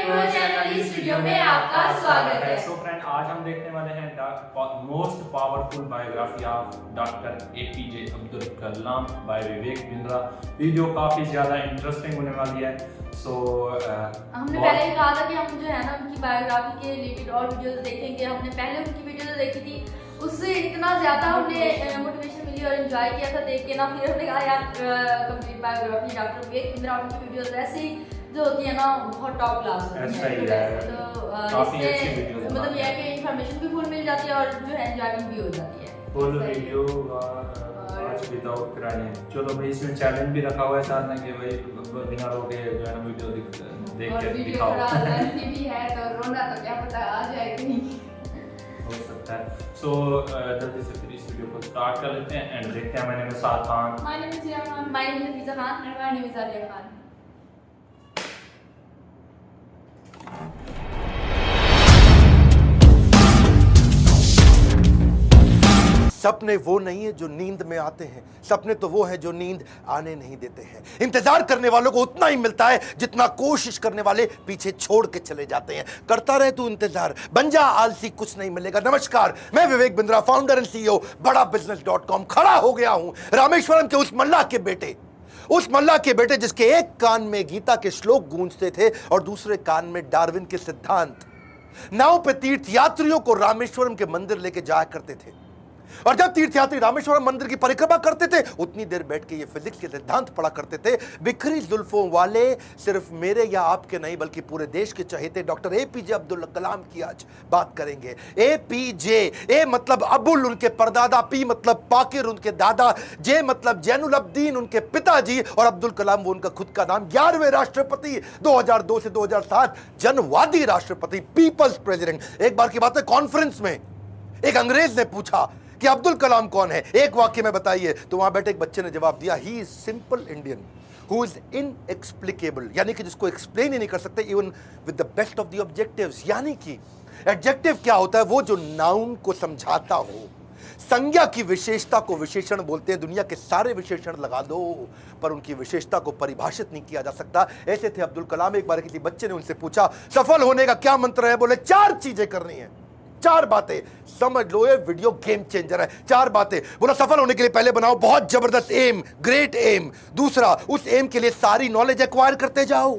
Pro channel इस video में आपका स्वागत है। सो फ्रेंड, आज हम देखने वाले हैं most powerful biography of doctor APJ Abdul Kalam by Vivek Bindra. Video काफी ज्यादा इंटरेस्टिंग होने वाली है। हमने पहले ही कहा था कि हम जो है ना उनकी बायोग्राफी के रिलेटेड और वीडियोस देखेंगे। हमने पहले उनकी वीडियो देखी थी, उससे इतना ज्यादा हमने मोटिवेशन मिली और एंजॉय किया था देख के ना। फिर हमने कहा यार complete biography doctor Vivek Bindra, उनकी वीडियोस ऐसे ही जो होती है ना बहुत टॉप क्लास होती है। तो इससे मतलब ये है कि इंफॉर्मेशन भी फुल मिल जाती है और जो है एंजॉयमेंट भी हो जाती है। फुल वीडियो आज विदाउट कराने। चलो भाई, इसमें चैलेंज भी रखा हुआ है साथ में कि भाई बिना रोके जो है ना वीडियो देख के दिखाओ। भी है तो रोना तो क्या पता आ जाए कि नहीं, हो सकता है। सो जल्दी से फिर इस वीडियो को स्टार्ट कर लेते हैं एंड देखते हैं। मैंने साथ Khan, my name is Zia Khan, my name is Veeja Khan and my name is Alia Khan. सपने वो नहीं है जो नींद में आते हैं, सपने तो वो है जो नींद आने नहीं देते हैं। इंतजार करने वालों को उतना ही मिलता है जितना कोशिश करने वाले पीछे छोड़ के चले जाते हैं। करता रहे तू इंतजार, बन जा आलसी, कुछ नहीं मिलेगा। नमस्कार, मैं Vivek Bindra, founder and CEO बड़ा बिजनेस.com। खड़ा हो गया हूं रामेश्वरम के उस मल्लाह के बेटे, उस मल्लाह के बेटे जिसके एक कान में गीता के श्लोक गूंजते थे और दूसरे कान में डार्विन के सिद्धांत। नाव पे तीर्थ यात्रियों को रामेश्वरम के मंदिर लेके जाया करते थे और जब तीर्थयात्री रामेश्वरम मंदिर की परिक्रमा करते थे उतनी देर बैठ के ये फिजिक्स के सिद्धांत पढ़ा करते थे। बिखरी जुल्फों वाले सिर्फ मेरे या आपके नहीं बल्कि पूरे देश के चहेते डॉक्टर एपीजे अब्दुल कलाम की आज बात करेंगे। एपीजे, ए मतलब अबुल उनके परदादा, पी मतलब पाकिर उनके दादा, जे मतलब जैनुल अब्दीन उनके पिताजी और अब्दुल कलाम वो उनका खुद का नाम। 11वें राष्ट्रपति, 2002 से 2007 जनवादी राष्ट्रपति, पीपल्स प्रेसिडेंट। एक बार की बात है, कॉन्फ्रेंस में एक अंग्रेज ने पूछा कि अब्दुल कलाम कौन है, एक वाक्य में बताइए। तो वहां बैठे एक बच्चे ने जवाब दिया, he is simple Indian who is inexplicable, यानी कि जिसको एक्सप्लेन ही नहीं कर सकते even with the best of the objectives. यानी कि एडजेक्टिव क्या होता है? वो जो नाउन को समझाता हो। संज्ञा की विशेषता को विशेषण बोलते हैं। दुनिया के सारे विशेषण लगा दो पर उनकी विशेषता को परिभाषित नहीं किया जा सकता। ऐसे थे अब्दुल कलाम। एक बार किसी बच्चे ने उनसे पूछा सफल होने का क्या मंत्र है? बोले 4 चीजें करनी है, 4 बातें। समझ लो ये वीडियो गेम चेंजर है। 4 बातें। बोला सफल होने के लिए पहले बनाओ बहुत जबरदस्त एम, ग्रेट एम। दूसरा, उस एम के लिए सारी नॉलेज एक्वायर करते जाओ,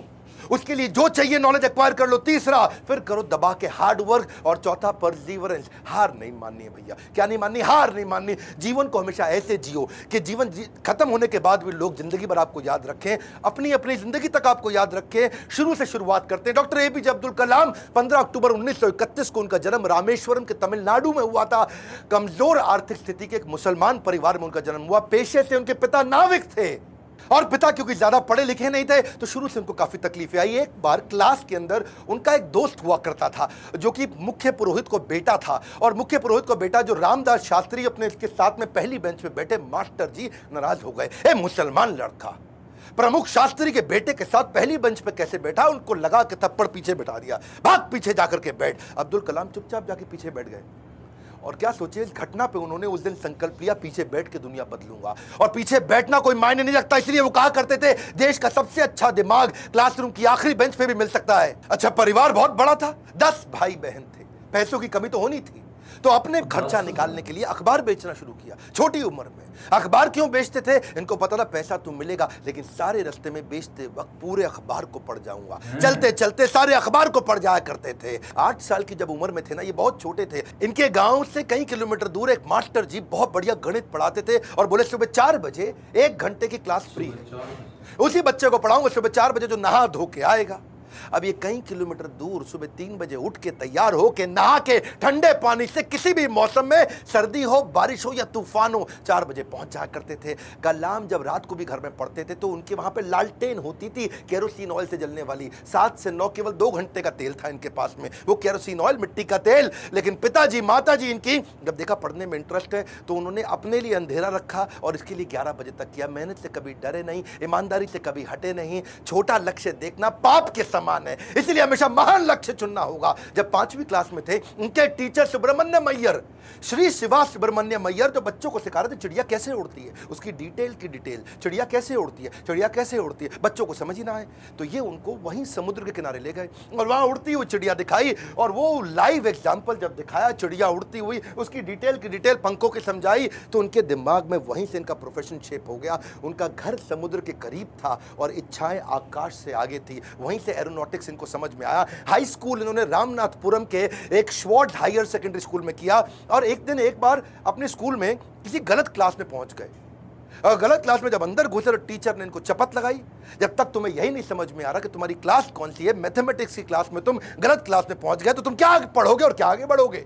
उसके लिए जो चाहिए नॉलेज एक्वायर कर लो। तीसरा, फिर करो दबा के हार्ड वर्क। और चौथा, परसीवरेंस, हार नहीं माननी है भैया। क्या नहीं माननी? हार नहीं माननी। जीवन को हमेशा ऐसे जियो कि जीवन खत्म होने के बाद भी लोग जिंदगी भर आपको याद रखें, अपनी अपनी जिंदगी तक आपको याद रखें। शुरू से शुरुआत करते हैं। डॉक्टर एपीजे अब्दुल कलाम, 15 अक्टूबर 1931 को उनका जन्म रामेश्वरम के तमिलनाडु में हुआ था। कमजोर आर्थिक स्थिति के एक मुसलमान परिवार में उनका जन्म हुआ। पेशे से उनके पिता नाविक थे और पिता क्योंकि ज्यादा पढ़े लिखे नहीं थे तो शुरू से उनको काफी तकलीफें आई। एक बार क्लास के अंदर उनका एक दोस्त हुआ करता था जो कि मुख्य पुरोहित को बेटा था और मुख्य पुरोहित को बेटा जो रामदास शास्त्री अपने इसके साथ में पहली बेंच पे बैठे मास्टर जी नाराज हो गए। ए मुसलमान लड़का प्रमुख शास्त्री के बेटे के साथ पहली बेंच पे कैसे बैठा? उनको लगा के थप्पड़ पीछे बैठा दिया, भाग पीछे जाकर के बैठ। अब्दुल कलाम चुपचाप जाके पीछे बैठ गए और क्या सोचे, इस घटना पे उन्होंने उस दिन संकल्प लिया पीछे बैठ के दुनिया बदलूंगा। और पीछे बैठना कोई मायने नहीं रखता, इसलिए वो कहा करते थे देश का सबसे अच्छा दिमाग क्लासरूम की आखिरी बेंच पे भी मिल सकता है। अच्छा, परिवार बहुत बड़ा था, 10 भाई बहन थे। पैसों की कमी तो होनी थी तो अपने खर्चा निकालने के लिए अखबार बेचना शुरू किया। छोटी उम्र में अखबार क्यों बेचते थे? इनको पता था पैसा तो मिलेगा लेकिन सारे रास्ते में बेचते वक्त पूरे अखबार को पढ़ जाऊंगा। चलते चलते सारे अखबार को पढ़ जाया करते थे। 8 साल की जब उम्र में थे ना, ये बहुत छोटे थे, इनके गांव से कई किलोमीटर दूर एक मास्टर जी बहुत बढ़िया गणित पढ़ाते थे और बोले सुबह 4 बजे 1 घंटे की क्लास फ्री है, उसी बच्चे को पढ़ाऊंगा सुबह 4 बजे जो नहा धो के आएगा। अब ये कई किलोमीटर दूर सुबह 3 बजे उठ के तैयार हो के नहा के ठंडे पानी से किसी भी मौसम में, सर्दी हो बारिश हो या तूफान हो, 4 बजे पहुंच जाया करते थे। कलाम जब रात को भी घर में पढ़ते थे तो उनके वहां पे लालटेन होती थी केरोसिन ऑयल से जलने वाली। 7 से 9 केवल 2 घंटे का तेल था इनके पास में, वो केरोसिन ऑयल, मिट्टी का तेल। लेकिन पिताजी माताजी इनकी जब देखा पढ़ने में इंटरेस्ट है तो उन्होंने अपने लिए अंधेरा रखा और इसके लिए 11 बजे तक किया। मेहनत से कभी डरे नहीं, ईमानदारी से कभी हटे नहीं, छोटा लक्ष्य देखना, पाप के समान है, इसलिए हमेशा महान लक्ष्य चुनना होगा। जब 5वीं क्लास में थे, उनके टीचर सुब्रमण्यम अय्यर, श्री शिवा सुब्रमण्यम अय्यर, जो बच्चों को सिखा रहे थे चिड़िया कैसे उड़ती है, उसकी डिटेल की डिटेल, चिड़िया कैसे उड़ती है, चिड़िया कैसे उड़ती है, बच्चों को समझ ही ना आए तो ये उनको वहीं समुद्र के किनारे ले गए और वहां उड़ती हुई चिड़िया दिखाई, और वो लाइव एग्जाम्पल जब दिखाया चिड़िया उड़ती हुई, उसकी डिटेल की डिटेल पंखों की समझाई, तो उनके दिमाग में वहीं से इनका प्रोफेशन शेप हो गया। उनका घर समुद्र के करीब था और इच्छाएं आकाश से आगे थी, वहीं से एरोनॉटिक्स इनको समझ में आया। हाई स्कूल इन्होंने रामनाथपुरम के एक श्वार्ट्ज हायर सेकेंडरी स्कूल में किया, और एक बार अपने स्कूल में किसी गलत क्लास में पहुंच गए, और गलत क्लास में जब अंदर घुसे तो टीचर ने इनको चपत लगाई, जब तक तुम्हें यही नहीं समझ में आ रहा कि तुम्हारी क्लास कौन सी है, मैथमेटिक्स की क्लास में तुम गलत क्लास में पहुंच गए तो तुम क्या पढ़ोगे और क्या आगे बढ़ोगे।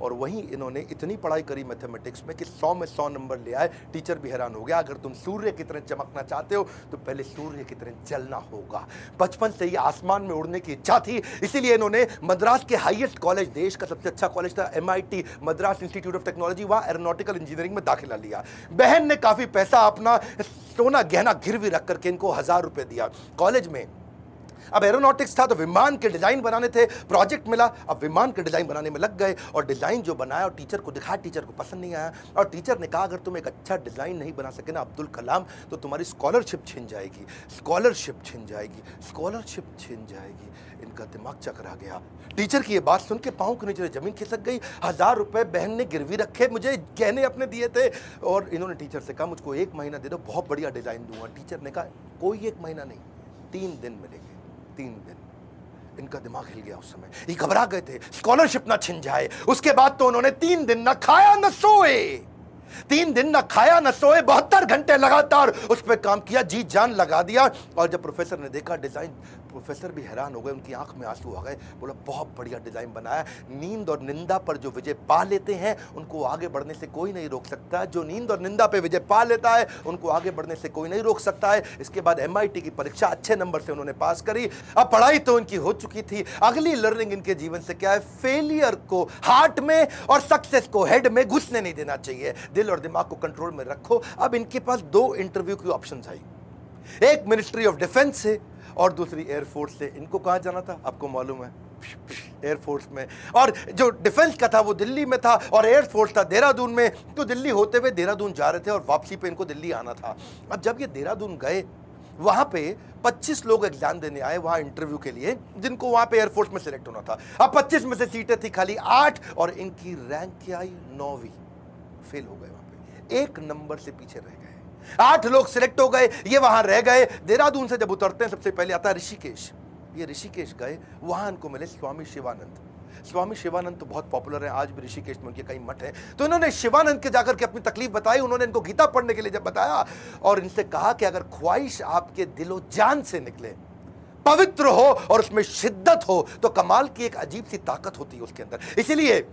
और वहीं इन्होंने इतनी पढ़ाई करी मैथमेटिक्स में कि 100 में 100 नंबर ले आए। टीचर भी हैरान हो गया, अगर तुम सूर्य की तरह चमकना चाहते हो तो पहले सूर्य की तरह जलना होगा। बचपन से ही आसमान में उड़ने की इच्छा थी, इसीलिए इन्होंने मद्रास के हाईएस्ट कॉलेज, देश का सबसे अच्छा कॉलेज था MIT, Madras institute of technology, वहां एरोनॉटिकल इंजीनियरिंग में दाखिला लिया। बहन ने काफी पैसा अपना सोना गहना गिरवी रख करके इनको 1000 रुपए दिया। कॉलेज में अब एरोनॉटिक्स था तो विमान के डिजाइन बनाने थे, प्रोजेक्ट मिला, अब विमान के डिजाइन बनाने में लग गए, और डिजाइन जो बनाया और टीचर को दिखाया, टीचर को पसंद नहीं आया, और टीचर ने कहा अगर तुम एक अच्छा डिजाइन नहीं बना सके ना अब्दुल कलाम, तो तुम्हारी स्कॉलरशिप छिन जाएगी, स्कॉलरशिप छिन जाएगी, स्कॉलरशिप छिन जाएगी। इनका दिमाग चकरा गया। टीचर की ये बात सुन के पाँव के नीचे जमीन खिसक गई। 1000 रुपए बहन ने गिरवी रखे, मुझे गहने अपने दिए थे, और इन्होंने टीचर से कहा मुझको 1 महीना दे दो, बहुत बढ़िया डिजाइन दूंगा। टीचर ने कहा कोई 1 महीना नहीं, 3 दिन मिलेंगे, 3 दिन। इनका दिमाग हिल गया उस समय, ये घबरा गए थे स्कॉलरशिप ना छिन जाए। उसके बाद तो उन्होंने 3 दिन ना खाया न सोए, 3 दिन ना खाया न सोए, 72 घंटे लगातार उस पर काम किया, जी जान लगा दिया। और जब प्रोफेसर ने देखा डिजाइन, प्रोफेसर भी हैरान हो गए, उनकी आंख में आंसू आ गए, बोला बहुत बढ़िया डिजाइन बनाया। नींद और निंदा पर जो विजय पा लेते हैं उनको आगे बढ़ने से कोई नहीं रोक सकता। जो नींद और निंदा पे विजय पा लेता है उनको आगे बढ़ने से कोई नहीं रोक सकता है। इसके बाद MIT की परीक्षा अच्छे नंबर से उन्होंने पास करी। अब पढ़ाई तो उनकी हो चुकी थी, अगली लर्निंग इनके जीवन से क्या है, फेलियर को हार्ट में और सक्सेस को हेड में घुसने नहीं देना चाहिए। दिल और दिमाग को कंट्रोल में रखो। अब इनके पास 2 इंटरव्यू की ऑप्शंस आई, एक मिनिस्ट्री ऑफ डिफेंस से और दूसरी एयरफोर्स से। इनको कहां जाना था आपको मालूम है, एयरफोर्स में। और जो डिफेंस का था वो दिल्ली में था और एयरफोर्स था देहरादून में। तो दिल्ली होते हुए देहरादून जा रहे थे और वापसी पे इनको दिल्ली आना था। अब जब ये देहरादून गए, वहां पे 25 लोग एग्जाम देने आए वहां इंटरव्यू के लिए, जिनको वहां पे एयरफोर्स में सिलेक्ट होना था। अब 25 में से सीटें थी खाली 8, और इनकी रैंक क्या आई, 9वीं। फेल हो गए वहां पे, 1 नंबर से पीछे रह गए। 8 लोग सिलेक्ट हो गए, ये वहां रह गए। देहरादून से जब उतरते हैं सबसे पहले आता है ऋषिकेश। ये ऋषिकेश गए, वहां इनको मिले स्वामी शिवानंद। स्वामी शिवानंद तो बहुत पॉपुलर है, आज भी ऋषिकेश में उनके कई मठ हैं। तो इन्होंने शिवानंद के जाकर के अपनी तकलीफ बताई। उन्होंने इनको गीता पढ़ने के लिए जब बताया और इनसे कहा कि अगर ख्वाहिश आपके दिलो जान से निकले, पवित्र हो और उसमें शिद्दत हो, तो कमाल की एक अजीब सी ताकत होती है उसके अंदर। इसीलिए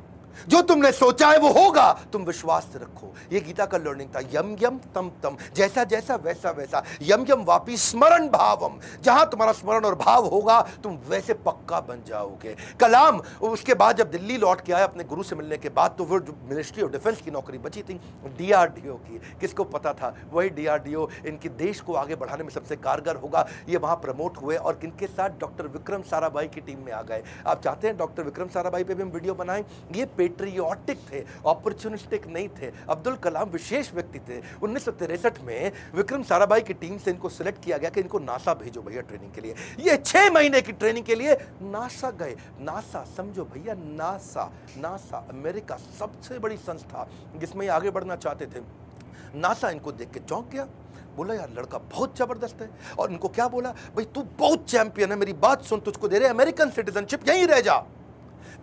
जो तुमने सोचा है वो होगा, तुम विश्वास से रखो। ये गीता का लर्निंग था। यम यम तम तम, जैसा जैसा वैसा वैसा। यम यम वापी स्मरण भावम, जहां तुम्हारा स्मरण और भाव होगा तुम वैसे पक्का बन जाओगे। कलाम उसके बाद जब दिल्ली लौट के आए अपने गुरु से मिलने के बाद, तो वो जो मिनिस्ट्री ऑफ डिफेंस की नौकरी बची थी DRDO की, किसको पता था वही DRDO इनके देश को आगे बढ़ाने में सबसे कारगर होगा। ये वहां प्रमोट हुए और किनके साथ, डॉक्टर विक्रम साराभाई की टीम में आ गए। आप चाहते हैं डॉक्टर विक्रम साराभाई पे भी हम वीडियो बनाएं। ये पेट्रियोटिक थे, अपॉर्चुनिस्टिक नहीं थे। अब्दुल कलाम विशेष व्यक्ति थे। 1963 में विक्रम साराभाई की टीम से इनको सिलेक्ट किया गया कि इनको नासा भेजो भैया ट्रेनिंग के लिए। ये 6 महीने की ट्रेनिंग के लिए नासा गए। नासा समझो भैया, नासा अमेरिका सबसे बड़ी संस्था जिसमें ये आगे बढ़ना चाहते थे। नासा इनको देख के चौंक गया, बोला यार लड़का बहुत जबरदस्त है। और इनको क्या बोला, भाई तू बहुत चैंपियन है, मेरी बात सुन, तुझको दे रहे अमेरिकन सिटीजनशिप, यहीं रह जा,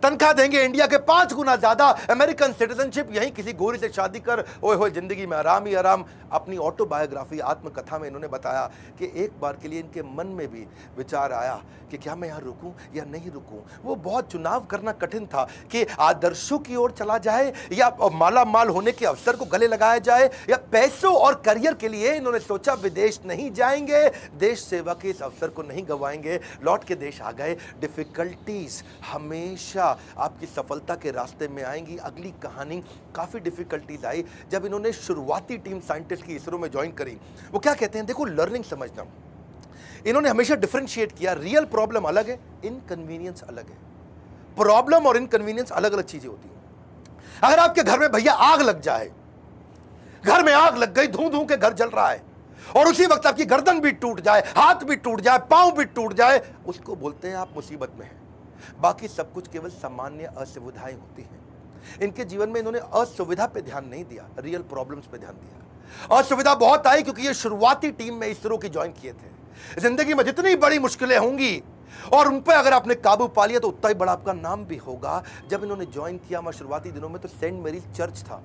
तनख्वाह देंगे इंडिया के 5 गुना ज्यादा, अमेरिकन सिटीजनशिप, यहीं किसी गोरी से शादी कर, ओए होए जिंदगी में आराम ही आराम। अपनी ऑटोबायोग्राफी, आत्मकथा में इन्होंने बताया कि एक बार के लिए इनके मन में भी विचार आया कि क्या मैं यहाँ रुकूं या नहीं रुकूं। वो बहुत चुनाव करना कठिन था कि आदर्शों की ओर चला जाए या माला माल होने के अवसर को गले लगाया जाए, या पैसों और करियर के लिए इन्होंने सोचा विदेश नहीं जाएंगे, देश सेवा के इस अवसर को नहीं गंवाएंगे। लौट के देश आ गए। डिफिकल्टीज हमेशा आपकी सफलता के रास्ते में आएंगी। अगली कहानी, काफी डिफिकल्टीज आई जब इन्होंने शुरुआती टीम साइंटिस्ट की इसरो में ज्वाइन करी। वो क्या कहते हैं, देखो लर्निंग समझना, इन्होंने हमेशा डिफरेंशिएट किया, रियल प्रॉब्लम अलग है, इनकन्वीनियंस अलग है। प्रॉब्लम और इनकन्वीनियंस अलग अलग चीजें होती हैं। अगर आपके घर में भैया आग लग जाए, घर में आग लग गई, धू धू के घर जल रहा है, और उसी वक्त आपकी गर्दन भी टूट जाए, हाथ भी टूट जाए, पांव भी टूट जाए, उसको बोलते हैं आप मुसीबत में हैं। बाकी सब कुछ केवल सामान्य असुविधाएं होती हैं। इनके जीवन में इन्होंने असुविधा पे ध्यान नहीं दिया, रियल प्रॉब्लम्स पे ध्यान दिया। असुविधा बहुत आई क्योंकि ये शुरुआती टीम में इसरो की ज्वाइन किए थे। जिंदगी में जितनी बड़ी मुश्किलें होंगी और उन पर अगर आपने काबू पा लिया तो उतना ही बड़ा आपका नाम भी होगा। जब इन्होंने ज्वाइन किया हमारे शुरुआती दिनों में तो सेंट मैरीज चर्च था,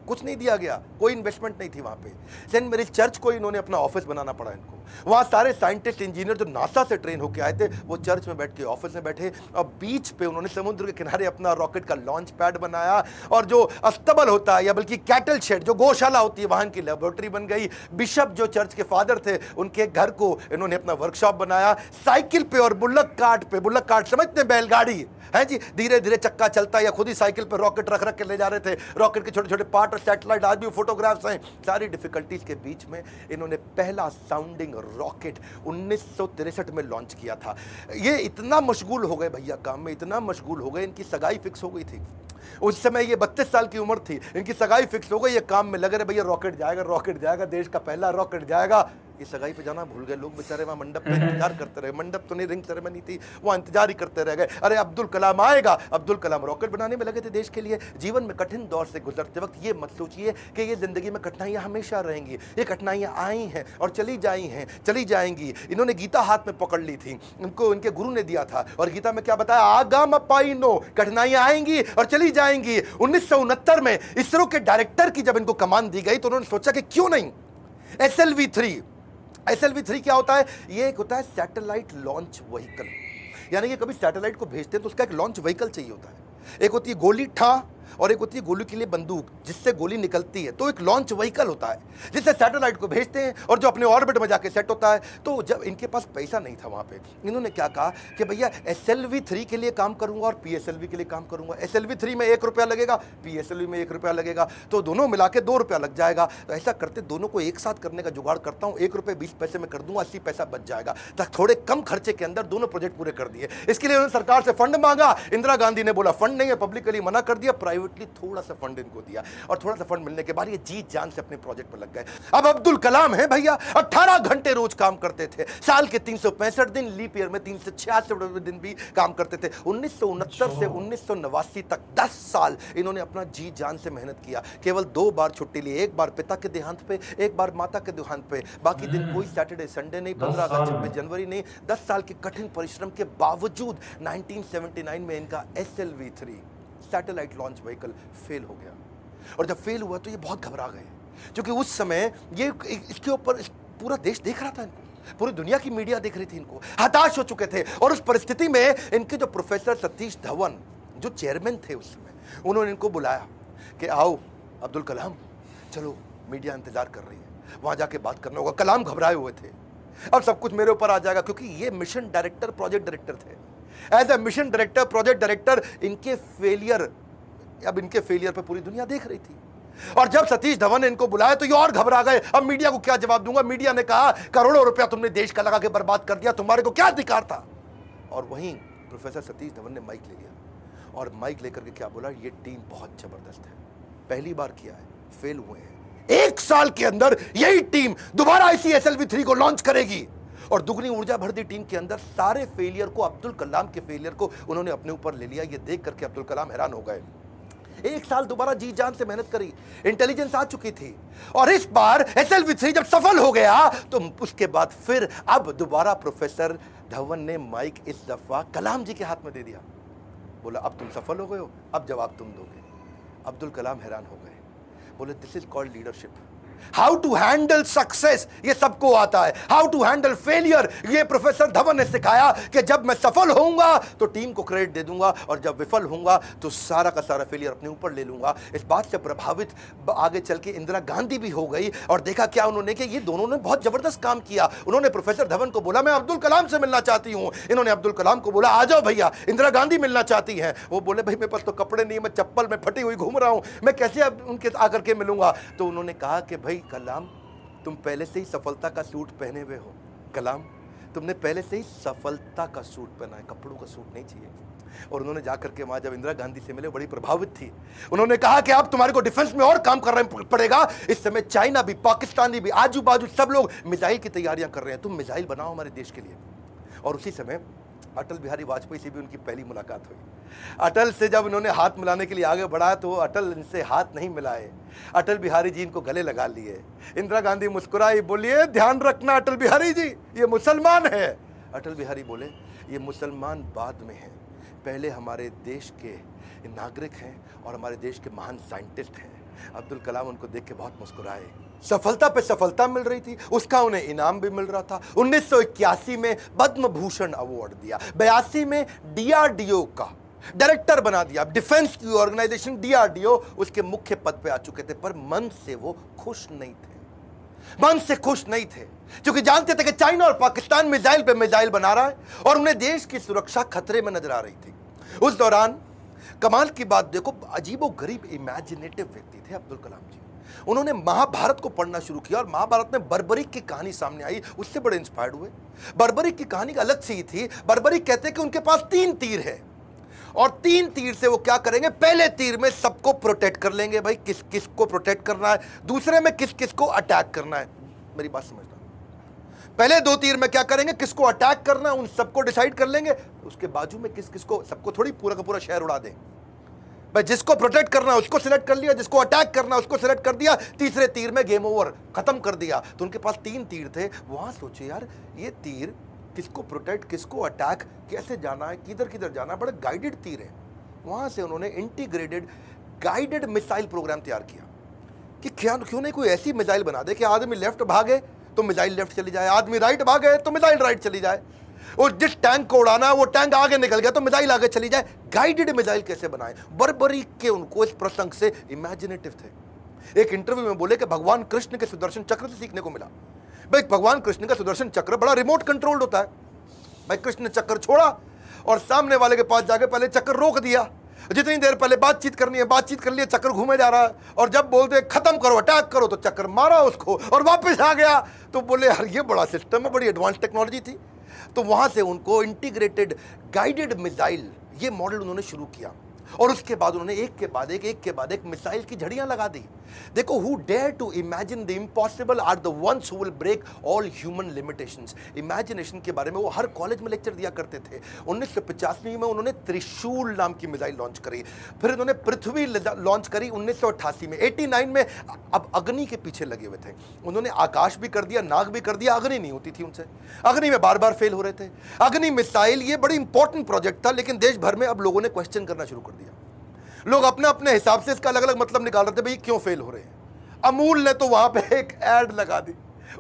कुछ नहीं दिया गया, कोई इन्वेस्टमेंट नहीं थी वहां पे। सेंट मैरीज चर्च को इन्होंने अपना ऑफिस बनाना पड़ा इनको। वहां सारे साइंटिस्ट इंजीनियर जो नासा से ट्रेन होकर आए थे वो चर्च में बैठ के ऑफिस में बैठे, और बीच पे उन्होंने समुद्र के किनारे अपना रॉकेट का लॉन्च पैड बनाया, और जो अस्तबल होता है या बल्कि कैटल शेड जो गौशाला होती है वहां की लेबोरेटरी बन गई। बिशप जो चर्च के फादर थे उनके घर को इन्होंने अपना वर्कशॉप बनाया। साइकिल पे और बुल्लक कार्ट समझते हैं, बैलगाड़ी है जी, धीरे धीरे चक्का चलता या खुद ही साइकिल पे रॉकेट रख के ले जा रहे थे। रॉकेट के छोटे छोटे पार्ट और सैटेलाइट, आज भी फोटोग्राफ्स हैं। सारी डिफिकल्टीज के बीच में इन्होंने पहला साउंडिंग रॉकेट 1963 में लॉन्च किया था। ये इतना मशगूल हो गए भैया काम में, इतना मशगूल हो गए, इनकी सगाई फिक्स हो गई थी। उस समय ये 32 साल की उम्र थी, इनकी सगाई फिक्स हो गई, ये काम में लगे रहे, भैया रॉकेट जाएगा, देश का पहला रॉकेट जाएगा। ये सगाई पे जाना भूल गए लोग बेचारे, वहाँ मंडप पे इंतजार करते रहे। मंडप तो नहीं, रिंग सेरेमनी थी, वहाँ इंतजार ही करते रह गए। अरे अब्दुल कलाम आएगा, अब्दुल कलाम रॉकेट बनाने में लगे थे देश के लिए। जीवन में कठिन दौर से गुजरते वक्त ये मत सोचिए कि ये जिंदगी में कठिनाइयाँ हमेशा रहेंगी। ये कठिनाइयाँ आई हैं और चली जाएंगी। इन्होंने गीता हाथ में पकड़ ली थी, इनको इनके गुरु ने दिया था, और गीता में क्या बताया, आगाम पाइनो, कठिनाइयाँ आएंगी और चली जाएंगी। 1969 में इसरो के डायरेक्टर की जब इनको कमान दी गई तो उन्होंने सोचा कि क्यों नहीं SLV-3 क्या होता है? ये एक होता है सैटेलाइट लॉन्च व्हीकल, यानी कि कभी सैटेलाइट को भेजते हैं तो उसका एक लॉन्च व्हीकल चाहिए होता है। एक होती है गोली ठा और एक होती है गोली के लिए बंदूक जिससे गोली निकलती है, तो एक लॉन्च व्हीकल होता है जिससे सैटेलाइट को भेजते हैं और जो अपने ऑर्बिट में जाके सेट होता है। तो जब इनके पास पैसा नहीं था वहाँ पे, इन्होंने क्या कहा कि भैया SLV-3 के लिए काम करूंगा और PSLV के लिए काम करूंगा। SLV-3 में 1 रुपया लगेगा, PSLV में 1 रुपया लगेगा, तो दोनों मिला के 2 रुपया लग जाएगा। तो ऐसा करते दोनों को एक साथ करने का जुगाड़ करता हूँ, 1 रुपये 20 पैसे में कर दूंगा, 80 पैसा बच जाएगा। तक थोड़े कम खर्चे के अंदर दोनों प्रोजेक्ट पूरे कर दिए। इसके लिए उन्होंने सरकार से फंड मांगा, इंदिरा गांधी ने बोला फंड नहीं है, पब्लिकली मना कर दिया, प्राइवेटली थोड़ा सा फंड इनको दिया, और थोड़ा सा फंड मिलने के बाद ये जी जान से अपने प्रोजेक्ट पर लग गए। अब अब्दुल कलाम है भैया, 18 घंटे रोज काम करते थे, साल के 365 दिन, लीप ईयर में 366 दिन भी काम करते थे। 1969 से 1989 तक 10 साल इन्होंने अपना जी जान से मेहनत किया। केवल 2 बार छुट्टी ली, एक बार पिता के देहांत पे, एक बार माता के देहांत पे। बाकी दिन कोई सैटरडे संडे नहीं, 15 अगस्त 26 जनवरी नहीं। 10 साल के कठिन परिश्रम के बावजूद 1979 में इनका SLV-3 satellite launch vehicle fail हो गया। और जब फेल हुआ तो ये बहुत घबरा गए, क्योंकि उस समय ये इसके ऊपर पूरा देश देख रहा था इनको, पूरी दुनिया की मीडिया देख रही थी इनको, हताश हो चुके थे। और उस परिस्थिति में इनके जो प्रोफेसर सतीश धवन जो चेयरमैन थे उस समय, उन्होंने इनको बुलाया कि आओ अब्दुल कलाम, चलो मीडिया इंतजार कर रही है, वहां जाके बात करना होगा। कलाम घबराए हुए थे, अब सब कुछ मेरे ऊपर आ जाएगा, क्योंकि ये मिशन डायरेक्टर, प्रोजेक्ट डायरेक्टर थे। As a mission director, project director, इनके फेलियर पे पूरी दुनिया देख रही थी। और जब सतीश धवन ने इनको बुलाया तो ये और घबरा गए, अब मीडिया को क्या जवाब दूंगा। मीडिया ने कहा करोड़ों रुपया तुमने देश का लगा के बर्बाद कर दिया, तुम्हारे को क्या अधिकार था। और वहीं प्रोफेसर सतीश धवन ने माइक ले लिया और माइक लेकर के क्या बोला, ये टीम बहुत जबरदस्त है, पहली बार किया है, फेल हुए हैं, 1 साल के अंदर यही टीम दोबारा इसी SLV-3 को लॉन्च करेगी। और दुगनी ऊर्जा भर दी टीम के अंदर। सारे फेलियर को, अब्दुल कलाम के फेलियर को उन्होंने अपने ऊपर ले लिया। ये देख करके अब्दुल कलाम हैरान हो गए। 1 साल दोबारा जी जान से मेहनत करी, इंटेलिजेंस आ चुकी थी, और इस बार SLV-3 जब सफल हो गया तो उसके बाद फिर अब दोबारा प्रोफेसर धवन ने माइक इस दफा कलाम जी के हाथ में दे दिया। बोला अब तुम सफल हो गए हो, अब जवाब तुम दोगे। अब्दुल कलाम हैरान हो गए, बोले this is called leadership. How to handle success ये सबको आता है, हाउ टू हैंडल फेलियर ये प्रोफेसर धवन ने सिखाया कि जब मैं सफल होऊंगा तो टीम को क्रेडिट दे दूंगा, और जब विफल होऊंगा तो सारा का सारा फेलियर अपने ऊपर ले लूंगा। इस बात से प्रभावित आगे चल के इंदिरा गांधी भी हो गई, और देखा क्या उन्होंने कि ये दोनों ने बहुत जबरदस्त काम किया। उन्होंने प्रोफेसर धवन को बोला मैं अब्दुल कलाम से मिलना चाहती हूं, इन्होंने अब्दुल कलाम को बोला आ जाओ भैया, इंदिरा गांधी मिलना चाहती हैं। वो बोले भाई मेरे पास तो कपड़े नहीं, मैं चप्पल में फटी हुई घूम रहा हूं, मैं कैसे अब उनके आकर के मिलूंगा। तो उन्होंने कहा कि भाई कलाम तुम पहले से ही सफलता का सूट पहने हुए हो, कलाम तुमने पहले से ही सफलता का सूट पहना है, कपड़ों का सूट नहीं चाहिए। और उन्होंने जाकर के वहां जब इंदिरा गांधी से मिले बड़ी प्रभावित थी। उन्होंने कहा कि अब तुम्हारे को डिफेंस में और काम करना पड़ेगा। इस समय चाइना भी, पाकिस्तान भी, आजू बाजू सब लोग मिसाइल की तैयारियां कर रहे हैं, तुम मिसाइल बनाओ हमारे देश के लिए। और उसी समय अटल बिहारी वाजपेयी से भी उनकी पहली मुलाकात हुई। अटल से जब उन्होंने हाथ मिलाने के लिए आगे बढ़ा तो अटल इनसे हाथ नहीं मिलाए, अटल बिहारी जी इनको गले लगा लिए। इंदिरा गांधी मुस्कुराई, बोलिए ध्यान रखना अटल बिहारी जी, ये मुसलमान है। अटल बिहारी बोले, ये मुसलमान बाद में है, पहले हमारे देश के नागरिक हैं और हमारे देश के महान साइंटिस्ट हैं। अब्दुल कलाम उनको देख के बहुत मुस्कुराए। सफलता पे सफलता मिल रही थी, उसका उन्हें इनाम भी मिल रहा था। 1981 में पद्म भूषण अवार्ड दिया, 82 में डीआरडीओ का डायरेक्टर बना दिया। डिफेंस की ऑर्गेनाइजेशन डीआरडीओ उसके मुख्य पद पे आ चुके थे, पर मन से वो खुश नहीं थे, मन से खुश नहीं थे, क्योंकि जानते थे कि चाइना और पाकिस्तान मिसाइल पे मिसाइल बना रहा है और उन्हें देश की सुरक्षा खतरे में नजर आ रही थी। उस दौरान कमाल की बात देखो, अजीबो गरीब इमेजिनेटिव व्यक्ति थे अब्दुल कलाम जी। उन्होंने महाभारत को पढ़ना शुरू किया और महाभारत में बर्बरिक की कहानी सामने आई, उससे बड़े इंस्पायर्ड हुए। बर्बरिक की कहानी अलग सी थी। बर्बरिक कहते हैं कि उनके पास 3 तीर है और 3 तीर से वो क्या करेंगे, पहले तीर में सबको प्रोटेक्ट कर लेंगे, भाई किस किस को प्रोटेक्ट करना है, दूसरे में किस किस को अटैक करना है। मेरी बात समझना, पहले 2 तीर में क्या करेंगे, किसको अटैक करना है उन सबको डिसाइड कर लेंगे, उसके बाजू में किस किस को, सबको थोड़ी पूरा का पूरा शहर उड़ा दें। भाई जिसको प्रोटेक्ट करना है उसको सिलेक्ट कर लिया, जिसको अटैक करना है उसको सिलेक्ट कर दिया, तीसरे तीर में गेम ओवर, खत्म कर दिया। तो उनके पास 3 तीर थे। वहां सोचे यार ये तीर किसको प्रोटेक्ट, किसको अटैक, कैसे जाना है, किधर किधर जाना है, बड़े गाइडेड तीर है। वहां से उन्होंने इंटीग्रेटेड गाइडेड मिसाइल प्रोग्राम तैयार किया कि क्यों नहीं कोई ऐसी मिसाइल बना दे कि आदमी लेफ्ट भागे तो मिसाइल लेफ्ट चली जाए, आदमी राइट भागे तो मिसाइल राइट चली जाए, और जिस टैंक को उड़ाना है वो टैंक आगे निकल गया तो मिसाइल आगे चली जाए। गाइडेड मिसाइल कैसे बनाए, बर्बरीक के उनको इस प्रसंग से इमेजिनेटिव थे। एक इंटरव्यू में बोले कि भगवान कृष्ण के सुदर्शन चक्र से सीखने को मिला। भाई भगवान कृष्ण का सुदर्शन चक्र बड़ा रिमोट कंट्रोल्ड होता है। भाई कृष्ण ने चक्कर छोड़ा और सामने वाले के पास जाके पहले चक्कर रोक दिया, जितनी देर पहले बातचीत करनी है बातचीत कर लिया, चक्कर घूमे जा रहा है, और जब बोलते खत्म करो अटैक करो तो चक्कर मारा उसको और वापस आ गया। तो बोले यार ये बड़ा सिस्टम है, बड़ी एडवांस टेक्नोलॉजी थी। तो वहां से उनको इंटीग्रेटेड गाइडेड मिसाइल ये मॉडल उन्होंने शुरू किया और उसके बाद उन्होंने एक के बाद एक मिसाइल की झड़ियां लगा दी। देखो, who dare to imagine the impossible are the ones who will break all human limitations. Imagination के बारे में वो हर कॉलेज में लेक्चर दिया करते थे। 1985 में उन्होंने त्रिशूल नाम की मिसाइल लॉन्च करी, फिर उन्होंने पृथ्वी लॉन्च करी 1988 में। 89 में अब अग्नि के पीछे लगे हुए थे, उन्होंने आकाश भी कर दिया, नाग भी कर दिया, अग्नि नहीं होती थी उनसे, अग्नि में बार बार फेल हो रहे थे। अग्नि मिसाइल ये बड़ी इंपॉर्टेंट प्रोजेक्ट था, लेकिन देश भर में अब लोगों ने क्वेश्चन करना शुरू कर दिया। लोग अपने अपने हिसाब से इसका अलग अलग मतलब निकाल रहे थे, भाई क्यों फेल हो रहे हैं। अमूल ने तो वहां पे एक ऐड लगा दी,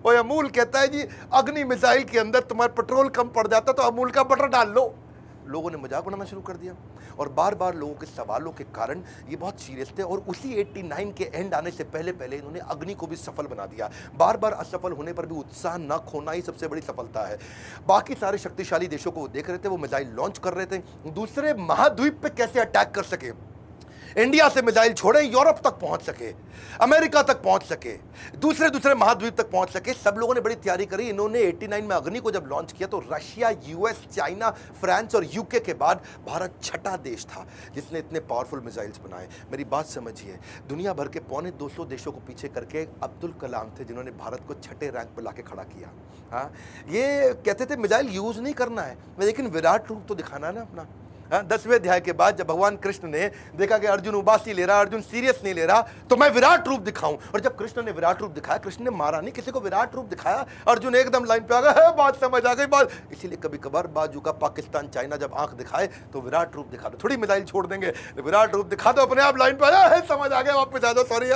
और अमूल कहता है जी अग्नि मिसाइल के अंदर तुम्हारा पेट्रोल कम पड़ जाता तो अमूल का बटर डाल लो। लोगों ने मजाक बनाना शुरू कर दिया और बार बार लोगों के सवालों के कारण ये बहुत सीरियस थे। और उसी 89 के एंड आने से पहले पहले इन्होंने अग्नि को भी सफल बना दिया। बार बार असफल होने पर भी उत्साह न खोना ही सबसे बड़ी सफलता है। बाकी सारे शक्तिशाली देशों को वो देख रहे थे, वो मिसाइल लॉन्च कर रहे थे, दूसरे महाद्वीप पे कैसे अटैक कर सके, इंडिया से मिसाइल छोड़े यूरोप तक पहुंच सके, अमेरिका तक पहुंच सके, दूसरे महाद्वीप तक पहुंच सके। सब लोगों ने बड़ी तैयारी करी। इन्होंने 89 में अग्नि को जब लॉन्च किया तो रशिया, यूएस, चाइना, फ्रांस और यूके के बाद भारत 6ठा देश था जिसने इतने पावरफुल मिसाइल्स बनाए। मेरी बात समझिए, दुनिया भर के 250 देशों को पीछे करके अब्दुल कलाम थे जिन्होंने भारत को 6ठे रैंक पर लाके खड़ा किया। हाँ, ये कहते थे मिसाइल यूज नहीं करना है, लेकिन विराट रूप तो दिखाना है ना अपना। 10वें अध्याय के बाद जब भगवान कृष्ण ने देखा कि अर्जुन उबासी ले रहा, अर्जुन सीरियस नहीं ले रहा, तो मैं विराट रूप दिखाऊं। और जब कृष्ण ने विराट रूप दिखाया, कृष्ण ने मारा नहीं, किसी को विराट रूप दिखाया, अर्जुन एकदम लाइन पे आ गया, बात समझ आ गई बात। इसीलिए कभी कभार बाजू का पाकिस्तान चाइना जब आंख दिखाए तो विराट रूप दिखा दो, थोड़ी मिसाइल छोड़ देंगे, विराट रूप दिखा दो, अपने आप लाइन पे आया है, समझ आ गया, वापस आ जाओ, सॉरी।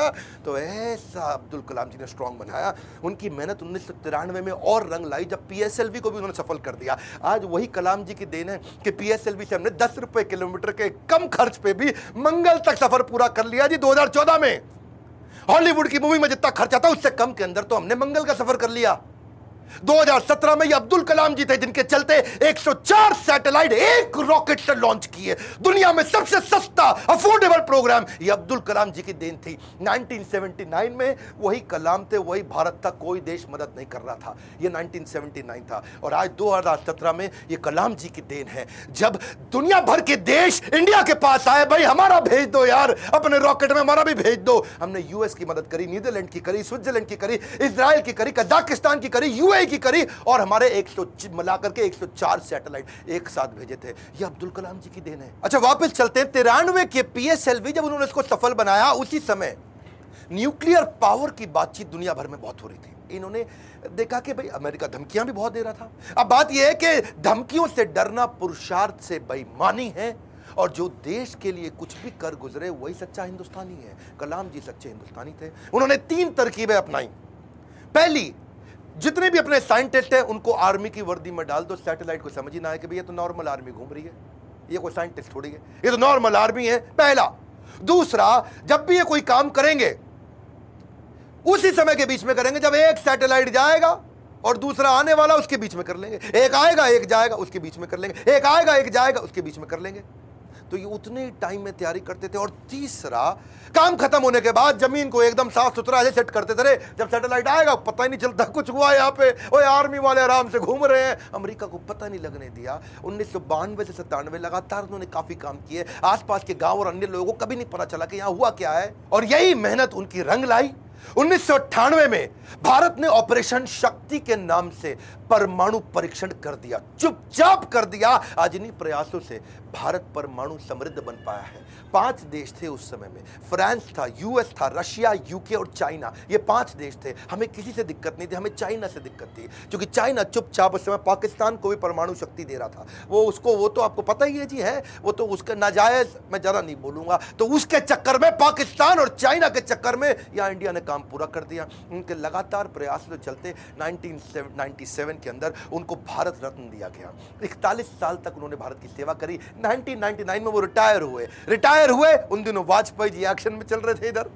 तो ऐसा अब्दुल कलाम जी ने स्ट्रॉन्ग बनाया। उनकी मेहनत 1993 में और रंग लाई जब PSLV को भी उन्होंने सफल कर दिया। आज वही कलाम जी की देन है कि PSLV से हमने 10 रुपए किलोमीटर के कम खर्च पे भी मंगल तक सफर पूरा कर लिया जी। 2014 में हॉलीवुड की मूवी में जितना खर्चा था उससे कम के अंदर तो हमने मंगल का सफर कर लिया। 2017 में ये अब्दुल कलाम जी थे जिनके चलते 104 सैटेलाइट एक रॉकेट से लॉन्च किए। दुनिया में सबसे सस्ता अफोर्डेबल प्रोग्राम ये अब्दुल कलाम जी की देन थी। 1979 में वही कलाम थे, वही भारत था, कोई देश मदद नहीं कर रहा था। ये 1979 था और आज 2017 में ये कलाम जी की देन है। जब दुनिया भर के देश इंडिया के पास आए, भाई हमारा भेज दो यार, अपने रॉकेट में हमारा भी भेज दो। हमने यूएस की मदद करी, नीदरलैंड की करी, स्विट्जरलैंड की करी, इजराइल की करी, कजाकिस्तान की करी, यूएई की करी और हमारे 100 मिलाकर के 104 सैटेलाइट एक साथ भेजे थे। ये अब्दुल कलाम जी की देन है। अच्छा वापस चलते हैं 93 के पीएसएलवी, जब उन्होंने इसको सफल बनाया, उसी समय न्यूक्लियर पावर की बातचीत दुनिया भर में बहुत हो रही थी। इन्होंने देखा कि भाई अमेरिका धमकियां भी बहुत दे रहा था। अब बात यह है कि धमकियों से डरना पुरुषार्थ से बेईमानी है और जो देश के लिए कुछ भी कर गुजरे वही सच्चा हिंदुस्तानी है। कलाम जी सच्चे हिंदुस्तानी थे। उन्होंने 3 तरकीबें अपनाई। पहली, जितने भी अपने साइंटिस्ट हैं उनको आर्मी की वर्दी में डाल दो। सैटेलाइट को समझ ही ना आए कि भाई ये तो नॉर्मल आर्मी घूम रही है, ये कोई साइंटिस्ट थोड़ी है, ये तो नॉर्मल आर्मी है, पहला। दूसरा, जब भी ये कोई काम करेंगे उसी समय के बीच में करेंगे जब एक सैटेलाइट जाएगा और दूसरा आने वाला, उसके बीच में कर लेंगे। एक आएगा एक जाएगा, उसके बीच में कर लेंगे। एक आएगा एक जाएगा, उसके बीच में कर लेंगे। तो ये उतने ही टाइम में तैयारी करते थे। और तीसरा, काम खत्म होने के बाद जमीन को एकदम साफ सुथरा ऐसे सेट करते थे। जब सैटेलाइट आएगा पता ही नहीं चलता कुछ हुआ यहाँ पे, ओए आर्मी वाले आराम से घूम रहे हैं। अमेरिका को पता नहीं लगने दिया। 1992 से 97 लगातार उन्होंने काफी काम किए। आसपास के गांव और अन्य लोगों को कभी नहीं पता चला कि यहाँ हुआ क्या है और यही मेहनत उनकी रंग लाई। 1998 में भारत ने ऑपरेशन शक्ति के नाम से परमाणु परीक्षण कर दिया, चुपचाप कर दिया। आज इन्हीं प्रयासों से भारत परमाणु समृद्ध बन पाया है। 5 देश थे उस समय में, फ्रांस था, यूएस था, रशिया, यूके और चाइना। ये 5 देश थे। हमें किसी से दिक्कत नहीं थी, हमें चाइना से दिक्कत थी, क्योंकि चाइना चुपचाप उस समय पाकिस्तान को भी परमाणु शक्ति दे रहा था। वो तो आपको पता ही है जी, है वो तो उसका नाजायज, मैं ज्यादा नहीं बोलूंगा। तो उसके चक्कर में, पाकिस्तान और चाइना के चक्कर में यहाँ इंडिया ने काम पूरा कर दिया। उनके लगातार प्रयास के चलते 1997 के अंदर उनको भारत रत्न दिया गया। 41 साल तक उन्होंने भारत की सेवा करी। 1999 में वो रिटायर हुए। उन दिनों वाजपेयी जी एक्शन में चल रहे थे इधर।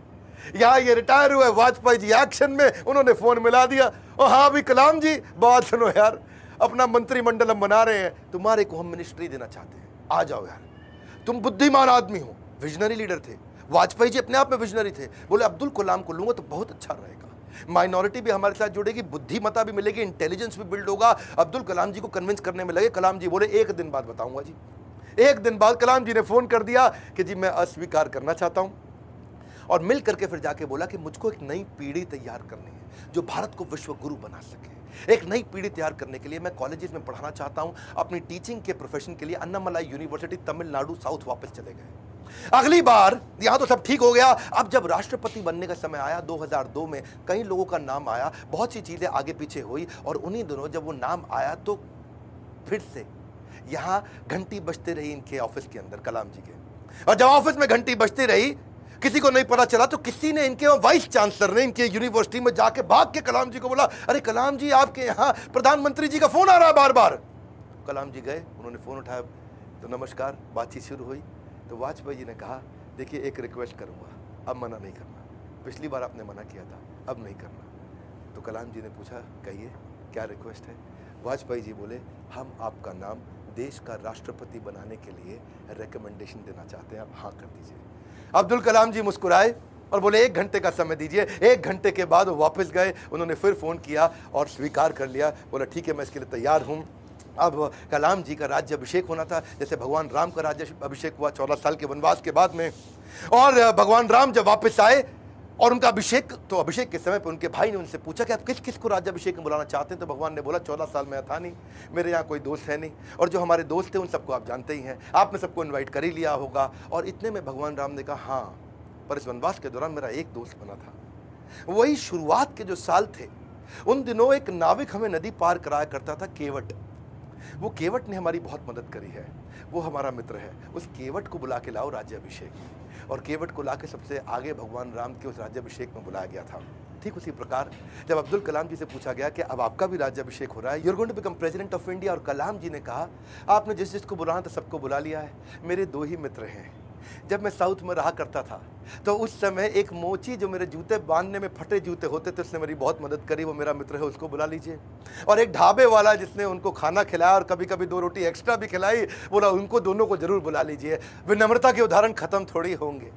यहाँ ये रिटायर हुए, वाजपेयी जी एक्शन में, उन्होंने फोन मिला दिया, और हाँ भी कलाम जी बात सुनो यार, अपना मंत्रिमंडल हम बना रहे हैं, तुम्हारे को हम मिनिस्ट्री देना चाहते हैं, आ जाओ यार। तुम बुद्धिमान आदमी हो, विजनरी लीडर थे। वाजपेयी जी अपने आप में विजनरी थे। बोले अब्दुल कलाम को लूंगा तो बहुत अच्छा रहेगा, माइनॉरिटी भी हमारे साथ जुड़ेगी, बुद्धिमत्ता भी मिलेगी, इंटेलिजेंस भी बिल्ड होगा। अब्दुल कलाम जी को कन्विंस करने में लगे। कलाम जी बोले 1 दिन बाद बताऊंगा जी। 1 दिन बाद कलाम जी ने फोन कर दिया कि जी मैं अस्वीकार करना चाहता हूं, और मिल करके फिर जाके बोला कि मुझको एक नई पीढ़ी तैयार करनी है जो भारत को विश्व गुरु बना सके। एक नई पीढ़ी तैयार करने के लिए मैं कॉलेजेस में पढ़ाना चाहता हूं। अपनी टीचिंग के प्रोफेशन के लिए अन्नामलाई यूनिवर्सिटी तमिलनाडु साउथ वापस चले गए। अगली बार यहां तो सब ठीक हो गया। अब जब राष्ट्रपति बनने का समय आया 2002 में, कई लोगों का नाम आया, बहुत सी चीजें आगे पीछे हुई, और उन्हीं दिनों जब वो नाम आया तो फिर से यहां घंटी बजते रही इनके ऑफिस के अंदर, कलाम जी के। और जब ऑफिस में घंटी बजती रही, किसी को नहीं पता चला, तो किसी ने, इनके वाइस चांसलर ने इनके यूनिवर्सिटी में जाके भाग के कलाम जी को बोला, अरे कलाम जी आपके यहाँ प्रधानमंत्री जी का फोन आ रहा है बार बार। कलाम जी गए, उन्होंने फोन उठाया, तो नमस्कार, बातचीत शुरू हुई। तो वाजपेयी जी ने कहा, देखिए एक रिक्वेस्ट करूंगा, अब मना नहीं करना, पिछली बार आपने मना किया था, अब नहीं करना। तो कलाम जी ने पूछा, कहिए क्या रिक्वेस्ट है। वाजपेयी जी बोले, हम आपका नाम देश का राष्ट्रपति बनाने के लिए रिकमेंडेशन देना चाहते हैं, आप हाँ कर दीजिए। अब्दुल कलाम जी मुस्कुराए और बोले 1 घंटे का समय दीजिए। 1 घंटे के बाद वो वापस गए, उन्होंने फिर फ़ोन किया और स्वीकार कर लिया। बोला ठीक है, मैं इसके लिए तैयार हूँ। अब कलाम जी का राज्य अभिषेक होना था, जैसे भगवान राम का राज्य अभिषेक हुआ 14 साल के वनवास के बाद में। और भगवान राम जब वापस आए और उनका अभिषेक, तो अभिषेक के समय पर उनके भाई ने उनसे पूछा कि आप किस किस को राज्य अभिषेक में बुलाना चाहते हैं। तो भगवान ने बोला 14 साल में था नहीं, मेरे यहाँ कोई दोस्त है नहीं, और जो हमारे दोस्त थे उन सबको आप जानते ही हैं, आपने सबको इन्वाइट कर ही लिया होगा। और इतने में भगवान राम ने कहा, हाँ, पर इस वनवास के दौरान मेरा एक दोस्त बना था। वही शुरुआत के जो साल थे, उन दिनों एक नाविक हमें नदी पार कराया करता था, केवट। वो केवट ने हमारी बहुत मदद करी है, वो हमारा मित्र है। उस केवट को बुला के लाओ राज्य अभिषेक में। और केवट को लाके सबसे आगे भगवान राम के उस राज्य अभिषेक में बुलाया गया था। ठीक उसी प्रकार जब अब्दुल कलाम जी से पूछा गया कि अब आपका भी राज्य अभिषेक हो रहा है, you are going to become president of India, और कलाम जी ने कहा, आपने जिस जिसको बुलाना था सबको बुला लिया है, मेरे 2 ही मित्र हैं, जब मैं साउथ में रहा करता था तो उस समय एक मोची जो मेरे जूते बांधने में फटे जूते होते थे, उसने मेरी बहुत मदद करी। वो मेरा मित्र है, उसको बुला लीजिए। और एक ढाबे वाला जिसने उनको खाना खिलाया और कभी कभी 2 रोटी एक्स्ट्रा भी खिलाई, बोला उनको दोनों को जरूर बुला लीजिए। विनम्रता के उदाहरण खत्म थोड़ी होंगे।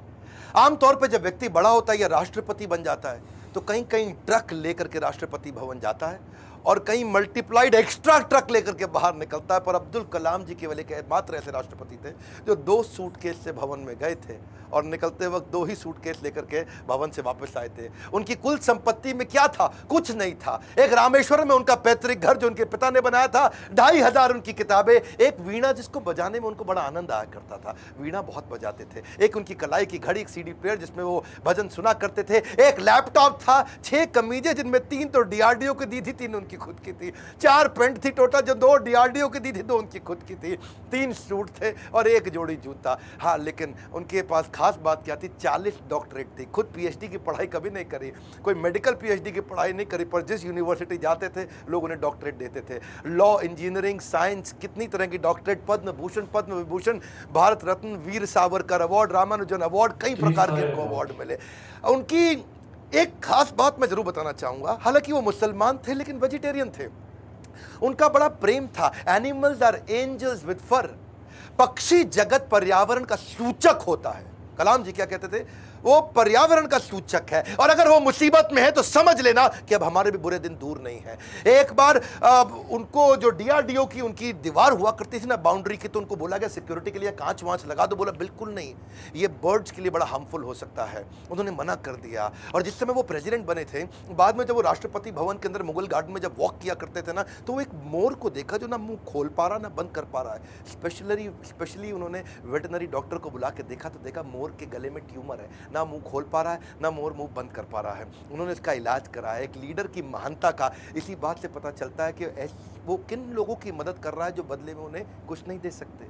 आमतौर पर जब व्यक्ति बड़ा होता है या राष्ट्रपति बन जाता है तो कहीं कहीं ट्रक लेकर के राष्ट्रपति भवन जाता है और कहीं मल्टीप्लाइड एक्स्ट्रा ट्रक लेकर के बाहर निकलता है। पर अब्दुल कलाम जी केवल एक मात्र ऐसे राष्ट्रपति थे जो 2 सूटकेस से भवन में गए थे और निकलते वक्त 2 ही सूटकेस लेकर के भवन से वापस आए थे। उनकी कुल संपत्ति में क्या था? कुछ नहीं था। एक रामेश्वरम में उनका पैतृक घर जो उनके पिता ने बनाया था, 2500 उनकी किताबें, एक वीणा जिसको बजाने में उनको बड़ा आनंद आया करता था, वीणा बहुत बजाते थे, एक उनकी कलाई की घड़ी, एक CD प्लेयर जिसमें वो भजन सुना करते थे, एक लैपटॉप था, 6 कमीजें जिनमें 3 तो DRDO की दी थी, 3 उनकी खुद की थी, 4 पेंट थी टोटल जो 2 DRDO की दी थी, 2 उनकी खुद की थी, 3 सूट थे और 1 जोड़ी जूता। हाँ, लेकिन उनके पास खास बात क्या थी? 40 डॉक्टरेट थी। खुद PhD की पढ़ाई कभी नहीं करी, कोई मेडिकल PhD की पढ़ाई नहीं करी, पर जिस यूनिवर्सिटी जाते थे लोग उन्हें डॉक्टरेट देते थे। लॉ, इंजीनियरिंग, साइंस, कितनी तरह की doctorate, Padma Bhushan, Padma Vibhushan, Bharat Ratna, Veer Savarkar award, Ramanujan award, कई प्रकार के उनको अवार्ड मिले। उनकी एक खास बात मैं जरूर बताना चाहूंगा, हालांकि वो मुसलमान थे लेकिन वेजिटेरियन थे। उनका बड़ा प्रेम था। एनिमल्स आर एंजल्स विद फर। पक्षी जगत पर्यावरण का सूचक होता है। कलाम जी क्या कहते थे? वो पर्यावरण का सूचक है और अगर वो मुसीबत में है तो समझ लेना कि अब हमारे भी बुरे दिन दूर नहीं है। एक बार उनको जो DRDO की उनकी दीवार हुआ करती थी ना बाउंड्री की, तो उनको बोला गया सिक्योरिटी के लिए कांच वांच लगा दो। बोला बिल्कुल नहीं, ये बर्ड्स के लिए बड़ा हार्मफुल हो सकता है। उन्होंने मना कर दिया। और जिस समय वो प्रेसिडेंट बने थे, बाद में जब वो राष्ट्रपति भवन के अंदर मुगल गार्डन में जब वॉक किया करते थे ना, तो वो एक मोर को देखा जो ना मुंह खोल पा रहा ना बंद कर पा रहा है। स्पेशली उन्होंने वेटनरी डॉक्टर को बुला के देखा तो देखा मोर के गले में ट्यूमर है, ना मुंह खोल पा रहा है ना मोर मुंह बंद कर पा रहा है। उन्होंने इसका इलाज करा है। एक लीडर की महानता का इसी बात से पता चलता है कि वो किन लोगों की मदद कर रहा है जो बदले में उन्हें कुछ नहीं दे सकते।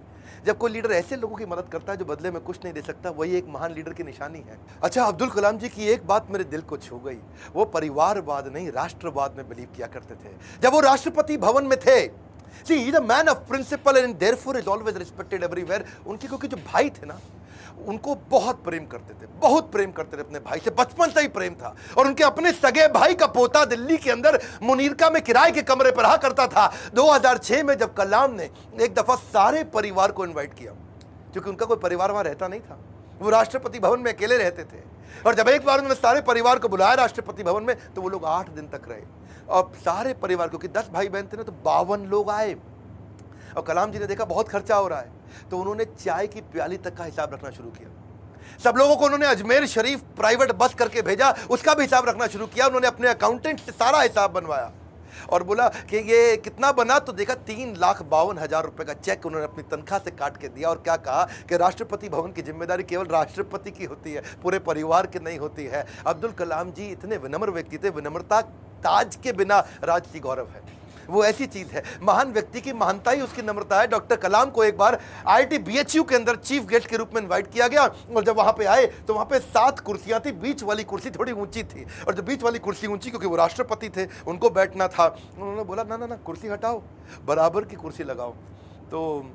जब कोई लीडर ऐसे लोगों की मदद करता है जो बदले में कुछ नहीं दे सकता, वही एक महान लीडर की निशानी है। अच्छा, अब्दुल कलाम जी की एक बात मेरे दिल को छू गई। वो परिवारवाद नहीं राष्ट्रवाद में बिलीव किया करते थे। जब वो राष्ट्रपति भवन में थे, See, he's a man of principle and therefore is always respected everywhere. उनके क्योंकि जो भाई थे ना, उनको बहुत प्रेम करते थे, बहुत प्रेम करते थे अपने भाई से, बचपन से ही प्रेम था। और उनके अपने सगे भाई का पोता दिल्ली के अंदर मुनीरका में किराए के कमरे पर रहा करता था। 2006 में जब कलाम ने एक दफा सारे परिवार को इनवाइट किया, क्योंकि उनका कोई परिवार वहां रहता नहीं था, वो राष्ट्रपति भवन में अकेले रहते थे। और जब एक बार उन्होंने सारे परिवार को बुलाया राष्ट्रपति भवन में, तो वो लोग 8 दिन तक रहे। और सारे परिवार, क्योंकि 10 भाई बहन थे ना, तो 52 लोग आए। और कलाम जी ने देखा बहुत खर्चा हो रहा है, तो उन्होंने चाय की प्याली तक का हिसाब रखना शुरू किया। सब लोगों को उन्होंने अजमेर शरीफ प्राइवेट बस करके भेजा, उसका भी हिसाब रखना शुरू किया। उन्होंने अपने अकाउंटेंट से सारा हिसाब बनवाया और बोला कि ये कितना बना, तो देखा 3,52,000 रुपए का चेक उन्होंने अपनी तनख्वाह से काट के दिया। और क्या कहा कि राष्ट्रपति भवन की जिम्मेदारी केवल राष्ट्रपति की होती है, पूरे परिवार की नहीं होती है। अब्दुल कलाम जी इतने विनम्र व्यक्ति थे। विनम्रता ताज के बिना राजसी गौरव है, वो ऐसी चीज है। महान व्यक्ति की महानता ही उसकी नम्रता है। डॉक्टर कलाम को एक बार IIT BHU के अंदर चीफ गेस्ट के रूप में इनवाइट किया गया। और जब वहां पे आए तो वहां पे 7 कुर्सियां थी, बीच वाली कुर्सी थोड़ी ऊंची थी। और जो बीच वाली कुर्सी ऊंची, क्योंकि वो राष्ट्रपति थे, उनको बैठना था। उन्होंने बोला ना ना ना, कुर्सी हटाओ, बराबर की कुर्सी लगाओ। तो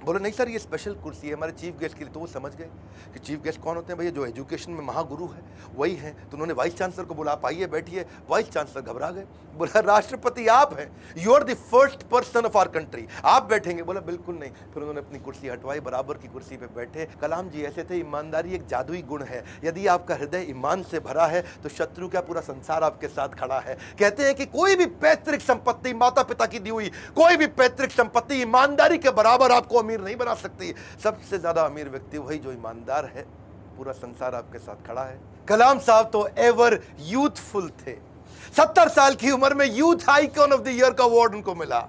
बोले नहीं सर, ये स्पेशल कुर्सी है हमारे चीफ गेस्ट के लिए। तो वो समझ गए कि चीफ गेस्ट कौन होते हैं भैया, जो एजुकेशन में महागुरु है वही है। तो उन्होंने वाइस चांसलर को बोला, आप आइए बैठिए। वाइस चांसलर घबरा गए, बोला राष्ट्रपति आप हैं, you are the first person of our country, आप बैठेंगे? बोला बिल्कुल नहीं। फिर उन्होंने अपनी कुर्सी हटवाई, बराबर की कुर्सी पे बैठे। कलाम जी ऐसे थे, ईमानदारी एक जादुई गुण है। यदि आपका हृदय ईमान से भरा है तो शत्रु का पूरा संसार आपके साथ खड़ा है। कहते हैं कि कोई भी पैतृक संपत्ति, माता पिता की दी हुई कोई भी पैतृक संपत्ति ईमानदारी के बराबर आपको अमीर नहीं बना सकती। सबसे ज्यादा अमीर व्यक्ति वही जो ईमानदार है। पूरा संसार आपके साथ खड़ा है। कलाम साहब तो एवर यूथफुल थे। 70 साल की उम्र में youth icon of the year का अवार्ड उनको मिला।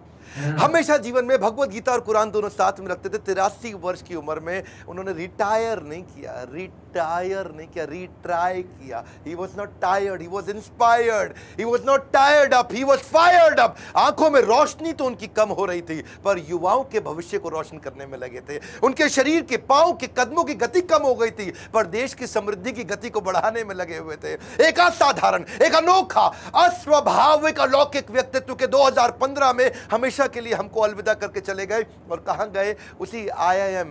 हमेशा जीवन में भगवत गीता और कुरान दोनों साथ में रखते थे। 83 वर्ष की उम्र में उन्होंने रिटायर नहीं किया, रिट्राई किया। He was not tired, he was inspired, he was not tired up, he was fired up। आंखों में रोशनी तो उनकी कम हो रही थी, पर युवाओं के भविष्य को रोशन करने में लगे थे। उनके शरीर के पांव के कदमों की गति कम हो गई थी, पर देश की समृद्धि की गति को बढ़ाने में लगे हुए थे। एक असाधारण, एक अनोखा, अस्वाभाविक, अलौकिक व्यक्तित्व के 2015 में हमेशा हमेशा के लिए हमको अलविदा करके चले गए। और कहाँ गए? उसी IIM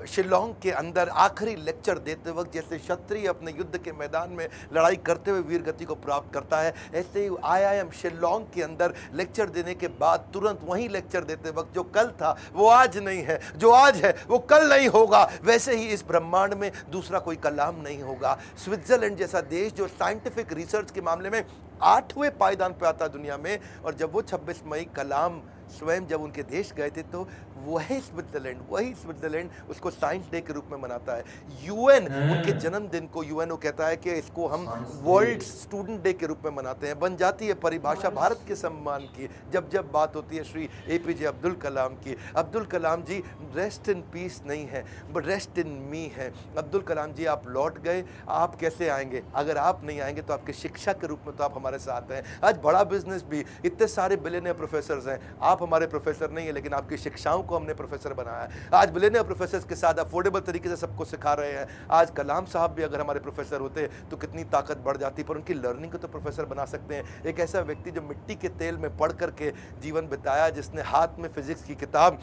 शिलोंग के अंदर आखिरी लेक्चर देते वक्त जैसे क्षत्रिय अपने युद्ध के मैदान में लड़ाई करते हुए वीर गति को प्राप्त करता है, ऐसे ही IIM शिलोंग के अंदर लेक्चर देने के बाद तुरंत वहीं लेक्चर देते वक्त जो कल था वो आज नहीं है, जो आज है वो कल नहीं होगा, वैसे ही इस ब्रह्मांड में दूसरा कोई कलाम नहीं होगा। स्विट्जरलैंड जैसा देश जो साइंटिफिक रिसर्च के मामले में 8वें पायदान पे आता दुनिया में, और जब वो 26 मई कलाम स्वयं जब उनके देश गए थे तो वही स्विट्जरलैंड उसको साइंस डे के रूप में मनाता है। UN उनके जन्मदिन को UNO कहता है कि इसको हम वर्ल्ड स्टूडेंट डे के रूप में मनाते हैं। बन जाती है परिभाषा भारत के सम्मान की जब जब बात होती है श्री APJ अब्दुल कलाम की। अब्दुल कलाम जी रेस्ट इन पीस नहीं है बट रेस्ट इन मी है। अब्दुल कलाम जी आप लौट गए, आप कैसे आएंगे? अगर आप नहीं आएंगे तो आपके शिक्षा के रूप में तो आप हमारे साथ हैं। आज बड़ा बिजनेस भी, इतने सारे बिलियनियर प्रोफेसर हैं, आप हमारे प्रोफेसर नहीं है लेकिन आपकी शिक्षाओं को हमने प्रोफेसर बनाया है। आज बिलियनियर प्रोफेसर के साथ अफोर्डेबल तरीके से सबको सिखा रहे हैं। आज कलाम साहब भी अगर हमारे प्रोफेसर होते तो कितनी ताकत बढ़ जाती, पर उनकी लर्निंग को तो प्रोफेसर बना सकते हैं। एक ऐसा व्यक्ति जो मिट्टी के तेल में पढ़ करके जीवन बिताया, जिसने हाथ में फिजिक्स की किताब,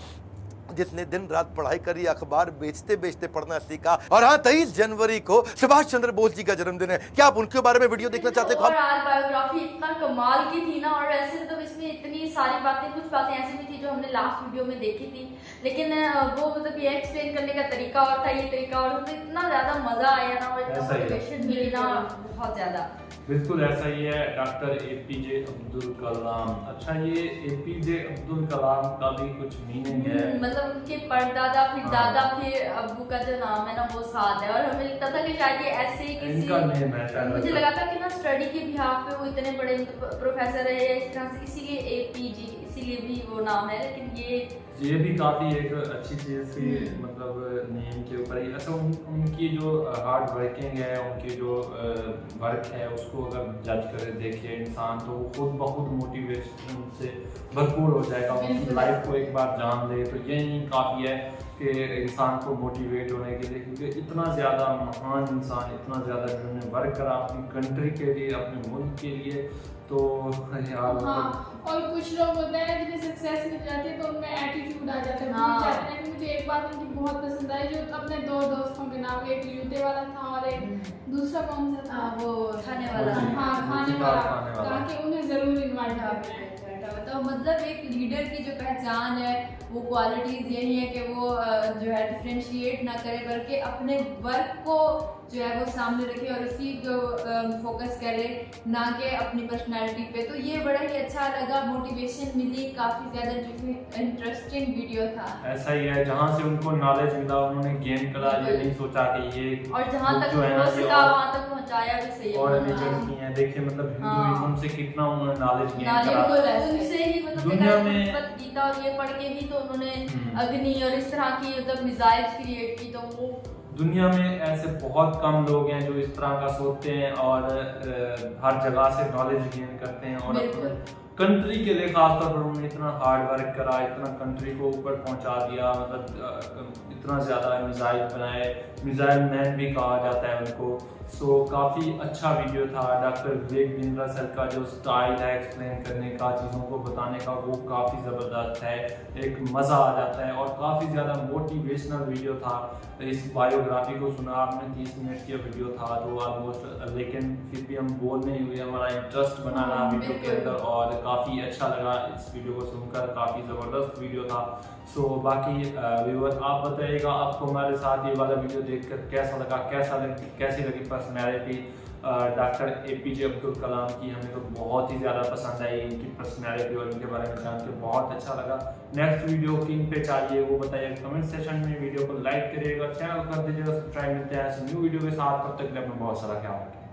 जिसने दिन रात पढ़ाई करी, अखबार बेचते बेचते पढ़ना सीखा। और हाँ, 23 जनवरी को सुभाष चंद्र बोस जी का जन्मदिन है। क्या आप उनके बारे में वीडियो देखना चाहते हैं? और आज बायोग्राफी इतना कमाल की थी ना, और वैसे तो इसमें इतनी सारी बातें, कुछ बातें ऐसी भी थी जो हमने लास्ट वीडियो में देखी थी, लेकिन वो मतलब ये एक्सप्लेन करने का तरीका और था, ये तरीका और तो इतना ज्यादा मजा आया ना, और इतना मोटिवेशन मिली ना, बहुत ज्यादा। बिल्कुल ऐसा ही है। Doctor APJ Abdul Kalam. अच्छा, ये APJ अब्दुल कलाम का भी कुछ मीनिंग है? मतलब उनके परदादा, फिर दादा, फिर अब्बू का जो नाम है ना वो साथ है, और हमें लगता था कि शायद ये ऐसे ही किसी, इनका नेम है, मुझे लगा था कि ना स्टडी के बिहाफ पे वो इतने बड़े प्रोफेसर है इस तरह से, इसीलिए APJ, इसीलिए भी वो नाम है। लेकिन ये भी काफ़ी एक अच्छी चीज़ थी, मतलब नेम के ऊपर ही। अच्छा, उनकी जो हार्ड वर्किंग है, उनकी जो वर्क है, उसको अगर जज करे देखे इंसान तो वो खुद ब खुद मोटिवेशन से भरपूर हो जाएगा। उनकी लाइफ को एक बार जान ले तो यही काफ़ी है कि इंसान को मोटिवेट होने के लिए, क्योंकि इतना ज़्यादा महान इंसान, इतना ज़्यादा जिन्होंने वर्क करा अपनी कंट्री के लिए, अपने मुल्क के लिए, तो यार हाँ। और कुछ लोग होते हैं जिन्हें सक्सेस मिल जाती है तो उनमें एटीट्यूड आ जाता है। चाहते हैं कि मुझे एक बात उनकी बहुत पसंद आई, जो अपने 2 दोस्तों के नाम, एक जूते वाला था और एक दूसरा कौन सा था, वो खाने वाला, हाँ खाने वाला, कहा कि उन्हें जरूर इन्वाइट करना है। तो मतलब एक लीडर की जो पहचान है वो क्वालिटीज यही है कि वो जो है डिफरेंशिएट ना करे, बल्कि अपने वर्क को जो है वो सामने रखे और उसी को फोकस करे, ना कि अपनी पर्सनालिटी पे। तो ये बड़ा ही अच्छा लगा, मोटिवेशन मिली, काफ़ी ज़्यादा इंटरेस्टिंग वीडियो था। ऐसा ही है, जहाँ से उनको नॉलेज मिला उन्होंने गेन करा, ये नहीं सोचा कि ये, और जहाँ तक जो है ना वो वहाँ तक पहुँचाया भी सही है। और रिलीजन की है, देखिए मतलब हिंदुइज्म से कितना उन्होंने नॉलेज गेन करा। उनसे ही मतलब दुनिया में गीता और ये पढ़ के ही तो उन्होंने अग्नि और इस तरह की मतलब मिसाइल क्रिएट की। तो वो दुनिया में ऐसे बहुत कम लोग हैं जो इस तरह का सोचते हैं और हर जगह से नॉलेज गेन करते हैं, और कंट्री के लिए खासतौर पर उन्होंने इतना हार्ड वर्क करा, इतना कंट्री को ऊपर पहुंचा दिया, मतलब इतना ज़्यादा मिसाइल बनाए, मिसाइल मैन भी कहा जाता है उनको। सो काफ़ी अच्छा वीडियो था। डॉक्टर विवेक बिंद्रा सर का जो स्टाइल है एक्सप्लेन करने का, चीज़ों को बताने का, वो काफ़ी ज़बरदस्त है, एक मज़ा आ जाता है और काफ़ी ज़्यादा मोटिवेशनल वीडियो था। इस बायोग्राफी को सुना आपने, 30 मिनट का वीडियो था तो ऑलमोस्ट, लेकिन फिर भी हम बोल नहीं हुए, हमारा इंटरेस्ट बना रहा वीडियो के अंदर और काफ़ी अच्छा लगा इस वीडियो को सुनकर, काफ़ी ज़बरदस्त वीडियो था। सो बाकी व्यूअर आप बताइएगा आपको हमारे साथ ये वाला वीडियो देखकर कैसा लगा, कैसी लगी personality doctor APJ Abdul Kalam की। हमें तो बहुत ही ज़्यादा पसंद आई इनकी पर्सनैलिटी और इनके बारे में जान के बहुत अच्छा लगा। नेक्स्ट वीडियो किन पे चाहिए वो बताइए कमेंट सेशन में, वीडियो को लाइक करिएगा, चैनल कर दीजिएगा सब्सक्राइब। मिलते हैं ऐसे न्यू वीडियो के साथ, तब तक के लिए अपना बहुत सारा ख्याल रखें।